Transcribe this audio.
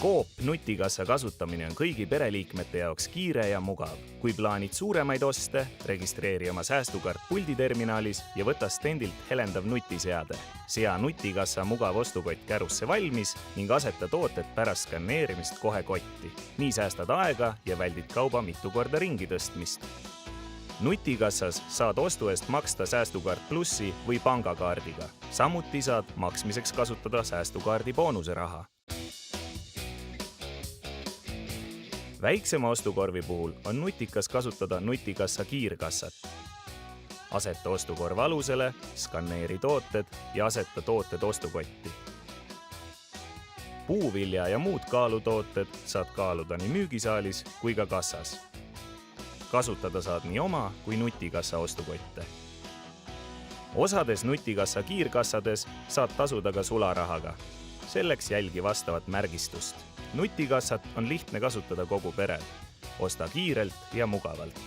Coop nutikassa kasutamine on kõigi pereliikmete jaoks kiire ja mugav. Kui plaanid suuremaid oste, registreeri oma säästukaart pulditerminalis ja võta stendilt helendav nutiseade. Sea nutikassa mugav ostukott kärusse valmis ning aseta tooted pärast skanneerimist kohe kotti. Nii säästad aega ja väldid kauba mitu korda ringi tõstmist. Nutikassas saad ostu eest maksta säästukaart plussi või pangakaardiga. Samuti saad maksmiseks kasutada säästukaardi boonuse raha. Väiksema ostukorvi puhul on nutikas kasutada nutikassa kiirkassat. Aseta ostukorv alusele, skanneeri tooted ja aseta tooted ostukotti. Puuvilja ja muud kaalutooted saad kaaluda nii müügisaalis kui ka kassas. Kasutada saad nii oma kui nutikassa ostukotte. Osades nutikassa kiirkassades saad tasuda ka sularahaga. Selleks jälgi vastavat märgistust. Nutikassat on lihtne kasutada kogu perel. Osta kiirelt ja mugavalt.